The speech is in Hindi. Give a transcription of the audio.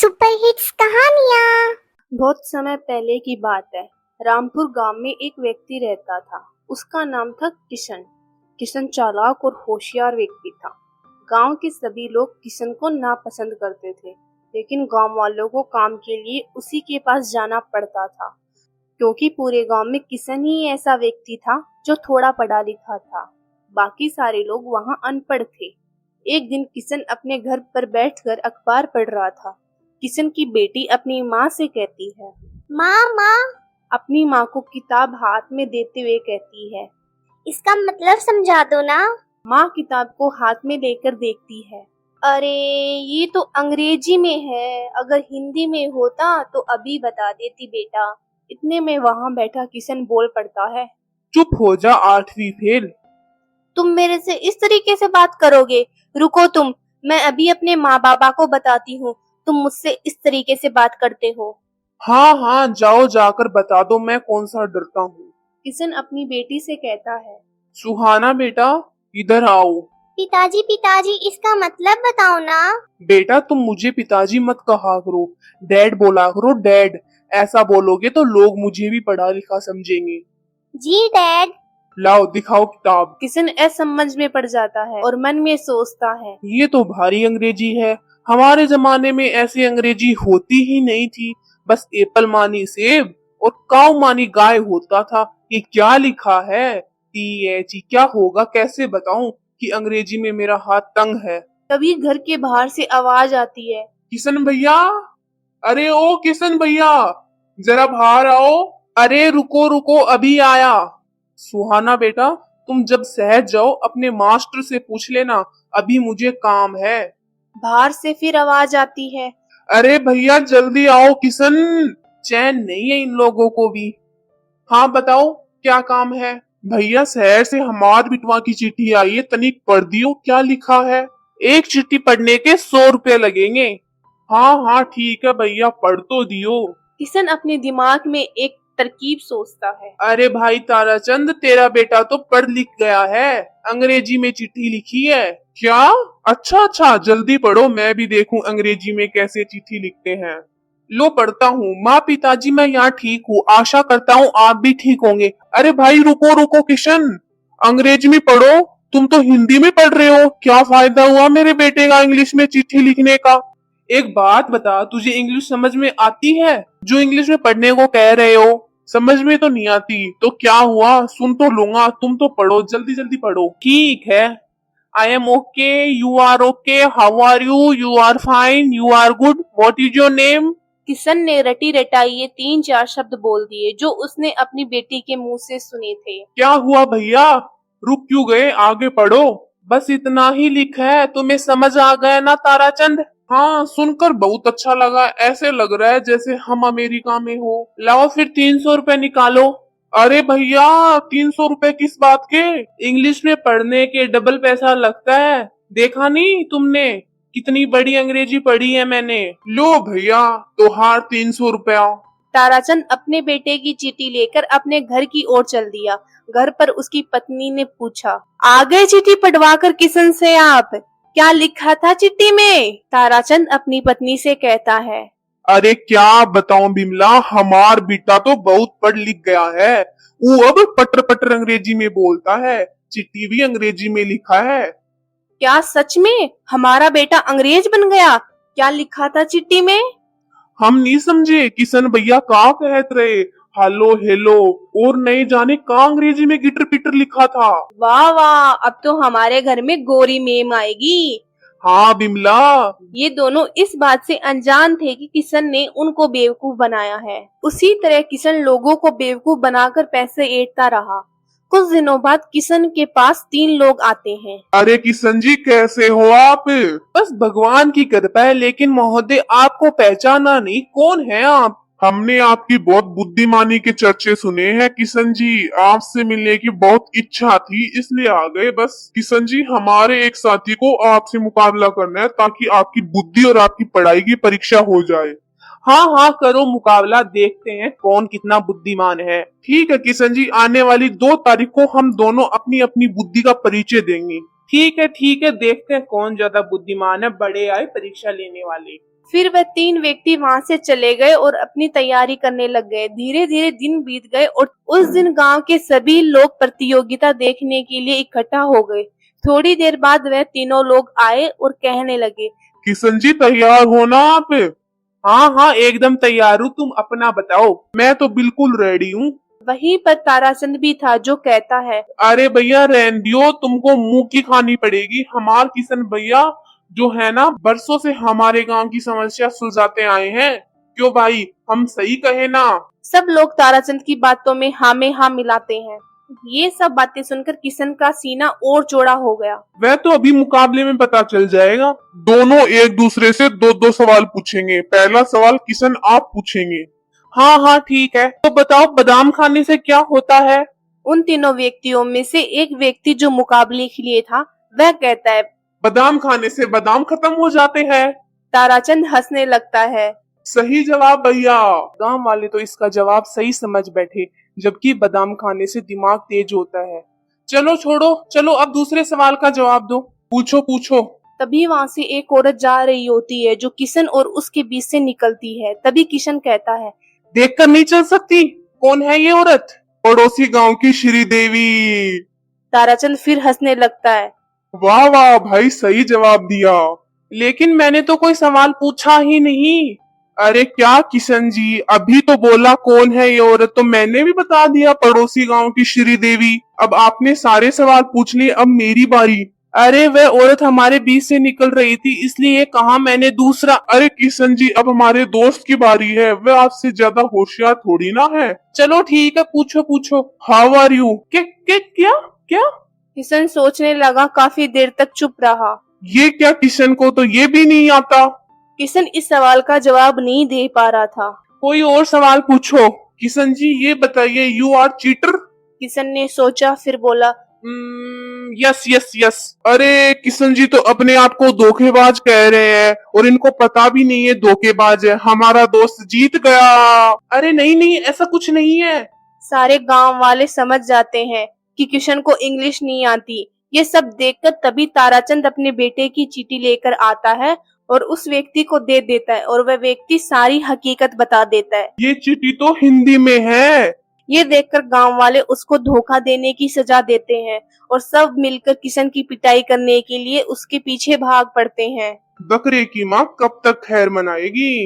सुपर हिट्स कहानियाँ। बहुत समय पहले की बात है। रामपुर गांव में एक व्यक्ति रहता था। उसका नाम था किशन। किशन चालाक और होशियार व्यक्ति था। गांव के सभी लोग किशन को नापसंद करते थे, लेकिन गांव वालों को काम के लिए उसी के पास जाना पड़ता था, क्योंकि पूरे गांव में किशन ही ऐसा व्यक्ति था जो थोड़ा पढ़ा लिखा था। बाकी सारे लोग वहां अनपढ़ थे। एक दिन किशन अपने घर पर बैठकर अखबार पढ़ रहा था। किशन की बेटी अपनी माँ से कहती है, माँ, अपनी माँ को किताब हाथ में देते हुए कहती है। इसका मतलब समझा दो ना। माँ किताब को हाथ में लेकर देखती है। अरे, ये तो अंग्रेजी में है, अगर हिंदी में होता तो अभी बता देती बेटा। इतने में वहां बैठा किशन बोल पड़ता है, चुप हो जा 8वीं फेल। तुम मेरे से इस तरीके से बात करोगे? रुको तुम, मैं अभी अपने माँ बाबा को बताती हूँ तुम मुझसे इस तरीके से बात करते हो। हाँ हाँ, जाओ जाकर बता दो, मैं कौन सा डरता हूँ। किशन अपनी बेटी से कहता है, सुहाना बेटा, इधर आओ। पिताजी, इसका मतलब बताओ ना। बेटा तुम मुझे पिताजी मत कहा करो, डैड बोला करो डैड। ऐसा बोलोगे तो लोग मुझे भी पढ़ा लिखा समझेंगे। जी डैड। लाओ दिखाओ किताब। किशन असमंज में पड़ जाता है और मन में सोचता है, ये तो भारी अंग्रेजी है। हमारे जमाने में ऐसी अंग्रेजी होती ही नहीं थी। बस एप्पल मानी सेब और काऊ मानी गाय होता था। ये क्या लिखा है? टी क्या होगा, कैसे बताऊं कि अंग्रेजी में मेरा हाथ तंग है। तभी घर के बाहर से आवाज आती है, किशन भैया, अरे ओ किशन भैया, जरा बाहर आओ। अरे रुको रुको, अभी आया। सुहाना बेटा, तुम जब सहज जाओ अपने मास्टर से पूछ लेना, अभी मुझे काम है। बाहर से फिर आवाज आती है, अरे भैया जल्दी आओ किशन, चैन नहीं है इन लोगों को भी। हाँ बताओ, क्या काम है? भैया शहर से हमार बिटवा की चिट्ठी आई है, तनिक पढ़ दियो क्या लिखा है। एक चिट्ठी पढ़ने के 100 रुपए लगेंगे। हाँ हाँ ठीक है भैया, पढ़ तो दियो। किशन अपने दिमाग में एक तरकीब सोचता है। अरे भाई ताराचंद, तेरा बेटा तो पढ़ लिख गया है, अंग्रेजी में चिट्ठी लिखी है क्या? अच्छा अच्छा, जल्दी पढ़ो, मैं भी देखूं अंग्रेजी में कैसे चिट्ठी लिखते हैं। लो पढ़ता हूँ। माँ पिताजी, मैं यहाँ ठीक हूँ, आशा करता हूँ आप भी ठीक होंगे। अरे भाई रुको रुको किशन, अंग्रेजी में पढ़ो। तुम तो हिंदी में पढ़ रहे हो, क्या फायदा हुआ मेरे बेटे का इंग्लिश में चिट्ठी लिखने का? एक बात बता, तुझे इंग्लिश समझ में आती है? जो इंग्लिश में पढ़ने को कह रहे हो समझ में तो नहीं आती, तो क्या हुआ, सुन तो लूंगा, तुम तो पढ़ो, जल्दी जल्दी पढ़ो। ठीक है। I am okay, you are okay, how are you, you are fine, you are good, what is your name? Kishan ने रटी रटाई ये 3-4 शब्द बोल दिए जो उसने अपनी बेटी के मुंह से सुने थे। क्या हुआ भैया, रुक क्यों गए, आगे पढ़ो। बस इतना ही लिखा है, तुम्हें समझ आ गया ना ताराचंद? हाँ, सुनकर बहुत अच्छा लगा, ऐसे लग रहा है जैसे हम अमेरिका में हो। लाओ फिर 300 रुपए निकालो। अरे भैया, 300 रुपए किस बात के? इंग्लिश में पढ़ने के डबल पैसा लगता है, देखा नहीं तुमने? कितनी बड़ी अंग्रेजी पढ़ी है मैंने। लो भैया, तोहार 300 रुपया। ताराचंद अपने बेटे की चिट्ठी लेकर अपने घर की ओर चल दिया। घर पर उसकी पत्नी ने पूछा, आ गए चिट्ठी पढ़वाकर किशन से आप? क्या लिखा था चिट्ठी में? ताराचंद अपनी पत्नी से कहता है, अरे क्या बताऊं बिमला, हमार बेटा तो बहुत पढ़ लिख गया है। वो अब पटर पटर अंग्रेजी में बोलता है, चिट्ठी भी अंग्रेजी में लिखा है। क्या सच में हमारा बेटा अंग्रेज बन गया? क्या लिखा था चिट्ठी में? हम नहीं समझे, किशन भैया का कहत रहे, हेलो हेलो, और नहीं जाने का अंग्रेजी में गिटर पिटर लिखा था। वाह वाह, अब तो हमारे घर में गोरी मेम आएगी। हाँ बिमला। ये दोनों इस बात से अनजान थे कि किशन ने उनको बेवकूफ बनाया है। उसी तरह किशन लोगों को बेवकूफ बनाकर पैसे ऐंठता रहा। कुछ दिनों बाद किशन के पास 3 लोग आते हैं। अरे किशन जी, कैसे हो आप? बस भगवान की कृपा है, लेकिन महोदय आपको पहचाना नहीं, कौन है आप? हमने आपकी बहुत बुद्धिमानी के चर्चे सुने हैं किशन जी, आपसे मिलने की बहुत इच्छा थी, इसलिए आ गए। बस किशन जी, हमारे एक साथी को आपसे मुकाबला करना है, ताकि आपकी बुद्धि और आपकी पढ़ाई की परीक्षा हो जाए। हाँ हाँ करो मुकाबला, देखते हैं कौन कितना बुद्धिमान है। ठीक है किशन जी, आने वाली 2 तारीख को हम दोनों अपनी अपनी बुद्धि का परिचय देंगे। ठीक है, देखते हैं कौन ज्यादा बुद्धिमान है, बड़े आए परीक्षा लेने वाले। फिर वह 3 व्यक्ति वहां से चले गए और अपनी तैयारी करने लग गए। धीरे धीरे दिन बीत गए और उस दिन गांव के सभी लोग प्रतियोगिता देखने के लिए इकट्ठा हो गए। थोड़ी देर बाद वह तीनों लोग आए और कहने लगे, किशन जी तैयार हो ना आप? हाँ हाँ एकदम तैयार हूँ, तुम अपना बताओ। मैं तो बिल्कुल रेडी हूँ। वहीं पर ताराचंद भी था जो कहता है, अरे भैया रहने दियो, तुमको मुंह की खानी पड़ेगी। हमार किशन भैया जो है ना बरसों से हमारे गांव की समस्या सुलझाते आए हैं। क्यों भाई, हम सही कहे ना? सब लोग ताराचंद की बातों में हाँ मिलाते हैं। ये सब बातें सुनकर किशन का सीना और चौड़ा हो गया। वह तो अभी मुकाबले में पता चल जाएगा। दोनों एक दूसरे से दो दो सवाल पूछेंगे। पहला सवाल किशन आप पूछेंगे। हाँ हाँ ठीक है, तो बताओ बादाम खाने से क्या होता है? उन तीनों व्यक्तियों में से एक व्यक्ति जो मुकाबले के लिए था वह कहता है, बादाम खाने से बादाम खत्म हो जाते हैं। ताराचंद हंसने लगता है। सही जवाब भैया। गांव वाले तो इसका जवाब सही समझ बैठे, जबकि बादाम खाने से दिमाग तेज होता है। चलो छोड़ो, चलो अब दूसरे सवाल का जवाब दो। पूछो पूछो। तभी वहां से एक औरत जा रही होती है जो किशन और उसके बीच से निकलती है। तभी किशन कहता है, देखकर नहीं चल सकती? कौन है ये औरत? पड़ोसी गांव की श्रीदेवी। ताराचंद फिर हंसने लगता है। वाह वाह भाई, सही जवाब दिया। लेकिन मैंने तो कोई सवाल पूछा ही नहीं। अरे क्या किशन जी, अभी तो बोला कौन है ये औरत, तो मैंने भी बता दिया पड़ोसी गांव की श्रीदेवी। अब आपने सारे सवाल पूछ लिए, अब मेरी बारी। अरे वह औरत हमारे बीच से निकल रही थी इसलिए कहा मैंने दूसरा। अरे किशन जी, अब हमारे दोस्त की बारी है, वह आपसे ज्यादा होशियार थोड़ी ना है। चलो ठीक है, पूछो पूछो। How are you? क्या क्या? किशन सोचने लगा, काफी देर तक चुप रहा। ये क्या, किशन को तो ये भी नहीं आता। किशन इस सवाल का जवाब नहीं दे पा रहा था। कोई और सवाल पूछो। किशन जी ये बताइए, यू आर चीटर? किशन ने सोचा, फिर बोला, यस यस यस। अरे किशन जी तो अपने आप को धोखेबाज कह रहे हैं और इनको पता भी नहीं है धोखेबाज है। हमारा दोस्त जीत गया। अरे नहीं नहीं, ऐसा कुछ नहीं है। सारे गांव वाले समझ जाते हैं कि किशन को इंग्लिश नहीं आती। ये सब देखकर तभी ताराचंद अपने बेटे की चीटी लेकर आता है और उस व्यक्ति को दे देता है और वह व्यक्ति सारी हकीकत बता देता है। ये चिट्ठी तो हिंदी में है। ये देखकर गांव वाले उसको धोखा देने की सजा देते हैं और सब मिलकर किशन की पिटाई करने के लिए उसके पीछे भाग पड़ते हैं। बकरे की माँ कब तक खैर मनाएगी।